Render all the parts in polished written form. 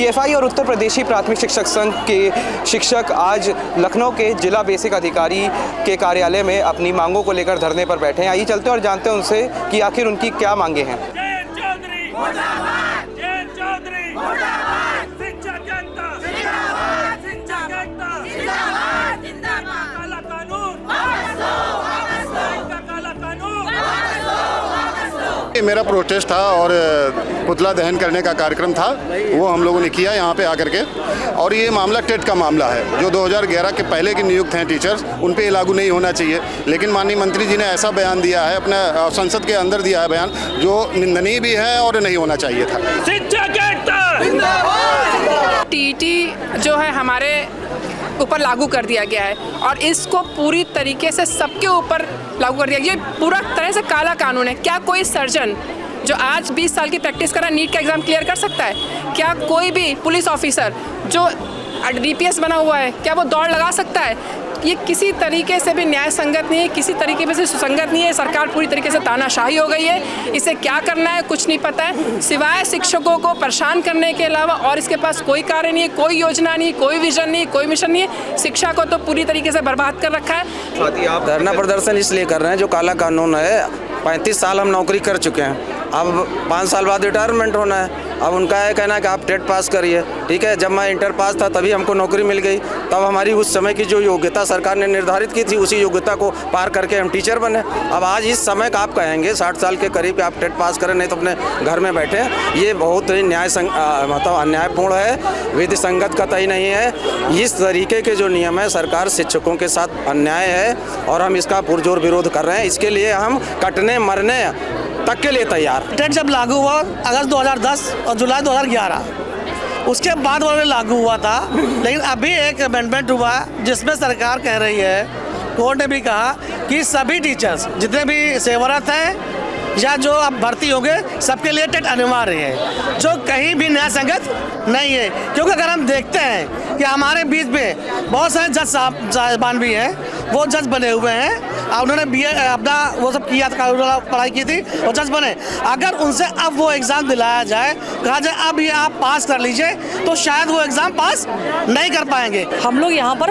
TFI और उत्तर प्रदेशी प्राथमिक शिक्षक संघ के शिक्षक आज लखनऊ के जिला बेसिक अधिकारी के कार्यालय में अपनी मांगों को लेकर धरने पर बैठे हैं। आइए चलते और जानते हैं उनसे कि आखिर उनकी क्या मांगे हैं। मेरा प्रोटेस्ट था और पुतला दहन करने का कार्यक्रम था, वो हम लोगों ने किया यहाँ पे आकर के। और ये मामला टेट का मामला है, जो 2011 के पहले के नियुक्त हैं टीचर्स, उन पे लागू नहीं होना चाहिए। लेकिन माननीय मंत्री जी ने ऐसा बयान दिया है, अपने संसद के अंदर दिया है बयान, जो निंदनीय भी है और नहीं होना चाहिए था। टीटी जो है हमारे ऊपर लागू कर दिया गया है और इसको पूरी तरीके से सबके ऊपर लागू कर दिया गया। ये पूरा तरह से काला कानून है। क्या कोई सर्जन जो आज 20 साल की प्रैक्टिस कर रहा है नीट का एग्ज़ाम क्लियर कर सकता है? क्या कोई भी पुलिस ऑफिसर जो DPS बना हुआ है, क्या वो दौड़ लगा सकता है? ये किसी तरीके से भी न्याय संगत नहीं है, किसी तरीके से सुसंगत नहीं है। सरकार पूरी तरीके से तानाशाही हो गई है। इसे क्या करना है कुछ नहीं पता है, सिवाय शिक्षकों को परेशान करने के अलावा और इसके पास कोई कार्य नहीं है, कोई योजना नहीं, कोई विजन नहीं, कोई मिशन नहीं है। शिक्षा को तो पूरी तरीके से बर्बाद कर रखा है। आप धरना प्रदर्शन इसलिए कर रहे हैं, जो काला कानून है। 35 साल हम नौकरी कर चुके हैं, अब 5 साल बाद रिटायरमेंट होना है। अब उनका है कहना है कि आप टेट पास करिए, ठीक है। जब मैं इंटर पास था तभी हमको नौकरी मिल गई, तब हमारी उस समय की जो योग्यता सरकार ने निर्धारित की थी, उसी योग्यता को पार करके हम टीचर बने। अब आज इस समय का आप कहेंगे 60 साल के करीब कि आप टेट पास करें, नहीं तो अपने घर में बैठे, ये बहुत ही मतलब अन्यायपूर्ण है, विधि संगत कतई नहीं है। इस तरीके के जो नियम है, सरकार शिक्षकों के साथ अन्याय है और हम इसका पुरजोर विरोध कर रहे हैं। इसके लिए हम कटने मरने तक के लिए तैयार। टेट जब लागू हुआ अगस्त 2010 और जुलाई 2011, उसके बाद उन्होंने लागू हुआ था। लेकिन अभी एक अमेंडमेंट हुआ जिसमें सरकार कह रही है, कोर्ट ने भी कहा कि सभी टीचर्स जितने भी सेवारत हैं या जो अब भर्ती होंगे, सबके लिए टेट अनिवार्य है, जो कहीं भी न्याय संगत नहीं है। क्योंकि अगर हम देखते हैं कि हमारे बीच में बहुत सारे जज साहबान भी हैं, वो जज बने हुए हैं, उन्होंने BA अपना वो सब किया था, पढ़ाई की थी और जज बने। अगर उनसे अब वो एग्ज़ाम दिलाया जाए, कहा जाए अब ये आप पास कर लीजिए, तो शायद वो एग्ज़ाम पास नहीं कर पाएंगे। हम लोग यहाँ पर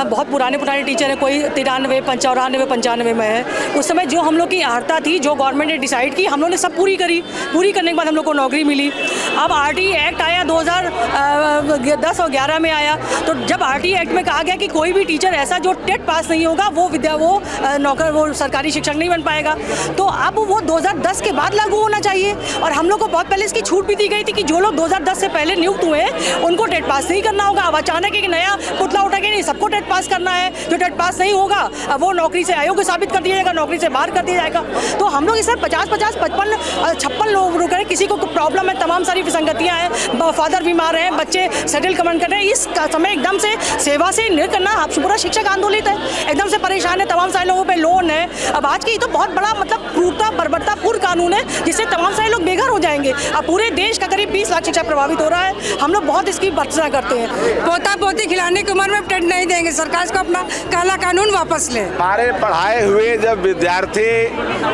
बहुत पुराने टीचर हैं, कोई 93, 95 में है। उस समय जो हम लोग की अर्हता थी, जो गवर्नमेंट ने डिसाइड की, हम लोग ने सब पूरी करी। पूरी करने के बाद हम लोग को नौकरी मिली। अब RTE एक्ट आया 2010 और 11 में आया। तो जब RTE एक्ट में कहा गया कि कोई भी टीचर ऐसा जो टेट पास नहीं होगा, वो सरकारी शिक्षक नहीं बन पाएगा, तो अब वो 2010 के बाद लागू होना चाहिए। और हम लोग को बहुत पहले इसकी छूट भी दी गई थी कि जो लोग 2010 से पहले नियुक्त हुए हैं उनको टेट पास नहीं करना होगा। अब अचानक एक नया पुतला उठा के नहीं, सबको टेट पास करना है। जो टेट पास नहीं होगा वो नौकरी से अयोग्य साबित कर दिया जाएगा, नौकरी से बाहर कर दिया जाएगा। तो हम लोग इसे 50, 55, 56 लोग रुक रहे, किसी को प्रॉब्लम है, तमाम सारी विसंगतियाँ हैं, फादर बीमार हैं, बच्चे सेटल कमेंट कर रहे हैं। इस समय एकदम से सेवा से निर् करना, पूरा शिक्षक आंदोलित है, एकदम से परेशान है, तमाम सारे लोगों पे लोन है। अब आज की तो बहुत बड़ा मतलब क्रूरता बर्बरतापूर्ण कानून है, जिससे तमाम सारे लोग बेघर हो जाएंगे। अब पूरे देश का करीब 20 लाख शिक्षा प्रभावित हो रहा है। हम लोग बहुत इसकी भर्त्सना करते हैं। पोता पोती खिलाने की उम्र में टेट नहीं देंगे, सरकार को अपना काला कानून वापस ले। हमारे पढ़ाए हुए जब विद्यार्थी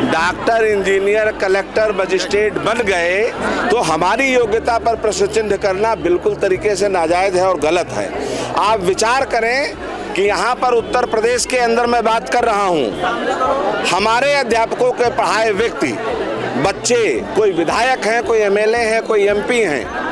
डॉक्टर, इंजीनियर, कलेक्टर, मजिस्ट्रेट बन गए, तो हमारी योग्यता पर प्रश्न चिन्ह करना बिल्कुल तरीके से नाजायज है और गलत है। आप विचार करें कि यहाँ पर उत्तर प्रदेश के अंदर मैं बात कर रहा हूँ, हमारे अध्यापकों के पढ़ाए व्यक्ति, बच्चे, कोई विधायक हैं, कोई MLA हैं, कोई MP हैं,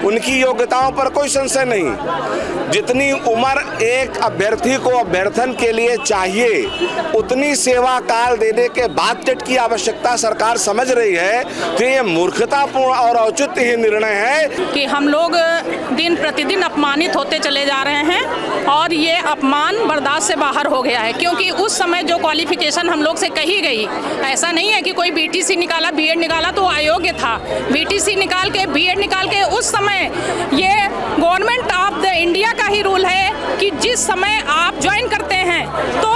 उनकी योग्यताओं पर कोई संशय नहीं। जितनी उम्र एक अभ्यर्थी को अभ्यर्थन के लिए चाहिए, उतनी सेवा काल देने के बाद टेट की आवश्यकता सरकार समझ रही है, तो ये मूर्खतापूर्ण और औचित्य ही निर्णय है कि हम लोग दिन प्रतिदिन अपमानित होते चले जा रहे हैं और ये अपमान बर्दाश्त से बाहर हो गया है। क्योंकि उस समय जो क्वालिफिकेशन हम लोग से कही गई, ऐसा नहीं है कि कोई BTC निकाला, B.Ed निकाला तो अयोग्य था। BTC निकाल के, B.Ed निकाल के, उस समय ये गवर्नमेंट ऑफ द इंडिया का ही रूल है कि जिस समय आप ज्वाइन करते हैं, तो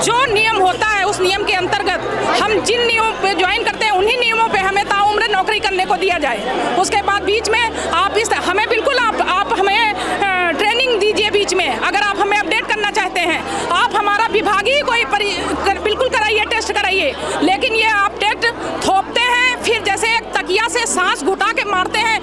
जो नियम होता है उस नियम के अंतर्गत हम जिन नियमों पे ज्वाइन करते हैं, उन्हीं नियमों पे हमें ताउम्र नौकरी करने को दिया जाए। उसके बाद बीच में आप हमें बिल्कुल आप हमें ट्रेनिंग दीजिए बीच में। अगर आप हमें अपडेट करना चाहते हैं, आप हमारा विभागीय कोई बिल्कुल कराइए, टेस्ट कराइए। लेकिन ये आप टेस्ट थोपते हैं, फिर जैसे एक तकिया से सांस घुटा के मारते हैं।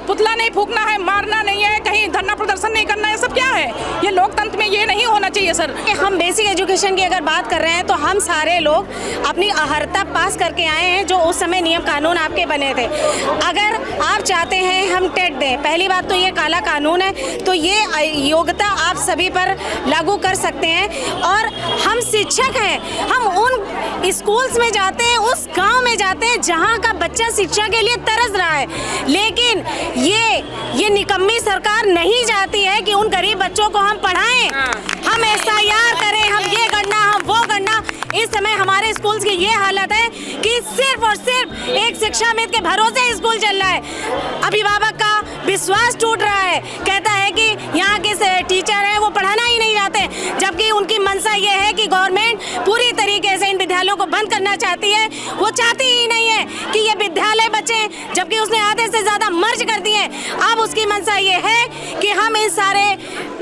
पुतला नहीं फूकना है, मारना नहीं है, कहीं धरना प्रदर्शन नहीं करना है, सब क्या है? ये लोकतंत्र में ये नहीं होना चाहिए सर। हम बेसिक एजुकेशन की अगर बात कर रहे हैं तो हम सारे लोग अपनी अहर्ता पास करके आए हैं, जो उस समय नियम कानून आपके बने थे। अगर आप चाहते हैं हम टेट दें, पहली बात तो ये काला कानून है, तो ये योग्यता आप सभी पर लागू कर सकते हैं। और हम शिक्षक हैं, हम उन स्कूल्स में जाते हैं, उस गांव में जाते हैं जहां का बच्चा शिक्षा के लिए तरस रहा है, लेकिन ये निकम्मी सरकार नहीं चाहती है कि उन गरीब बच्चों को हम पढ़ाएं, हम SIR करें, हम ये करना, हम वो करना। इस समय हमारे स्कूल्स की ये हालत है कि सिर्फ और सिर्फ एक शिक्षा मित्र के भरोसे स्कूल चल रहा है। अभिभावक का विश्वास टूट रहा है, कहता है कि यहाँ के टीचर हैं वो पढ़ाना ही नहीं चाहते, जबकि उनकी मंशा ये है कि गवर्नमेंट पूरी तरीके से इन विद्यालयों को बंद करना चाहती है। वो चाहती ही नहीं है कि ये विद्यालय बचे, जबकि उसने आधे से ज़्यादा मर्ज कर दिए। अब उसकी मंशा ये है कि हम इन सारे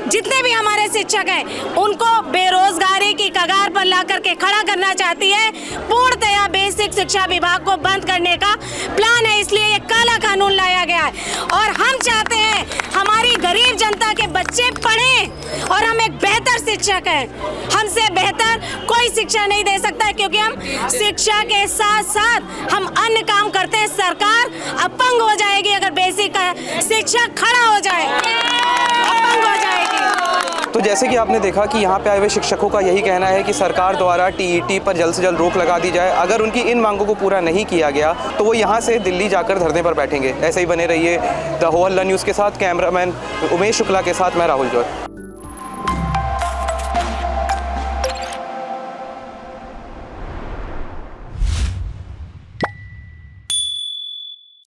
जितने भी हमारे शिक्षक हैं उनको बेरोजगारी की कगार पर ला करके खड़ा करना चाहती है। पूर्णतया बेसिक शिक्षा विभाग को बंद करने का प्लान है, इसलिए ये काला कानून लाया गया है। और हम चाहते हैं हमारी गरीब जनता के बच्चे पढ़ें और हम एक बेहतर शिक्षक हैं। हमसे बेहतर कोई शिक्षा नहीं दे सकता है, क्योंकि हम शिक्षा के साथ साथ हम अन्य काम करते हैं। सरकार अपंग हो जाएगी अगर बेसिक शिक्षा खड़ा हो जाए, अपंग हो जाएगी। तो जैसे कि आपने देखा कि यहाँ पे आए हुए शिक्षकों का यही कहना है कि सरकार द्वारा TET पर जल्द से जल्द रोक लगा दी जाए। अगर उनकी इन मांगों को पूरा नहीं किया गया तो वो यहाँ से दिल्ली जाकर धरने पर बैठेंगे। ऐसे ही बने रहिए द होल न्यूज़ के साथ। कैमरामैन उमेश शुक्ला के साथ मैं राहुल जौहर।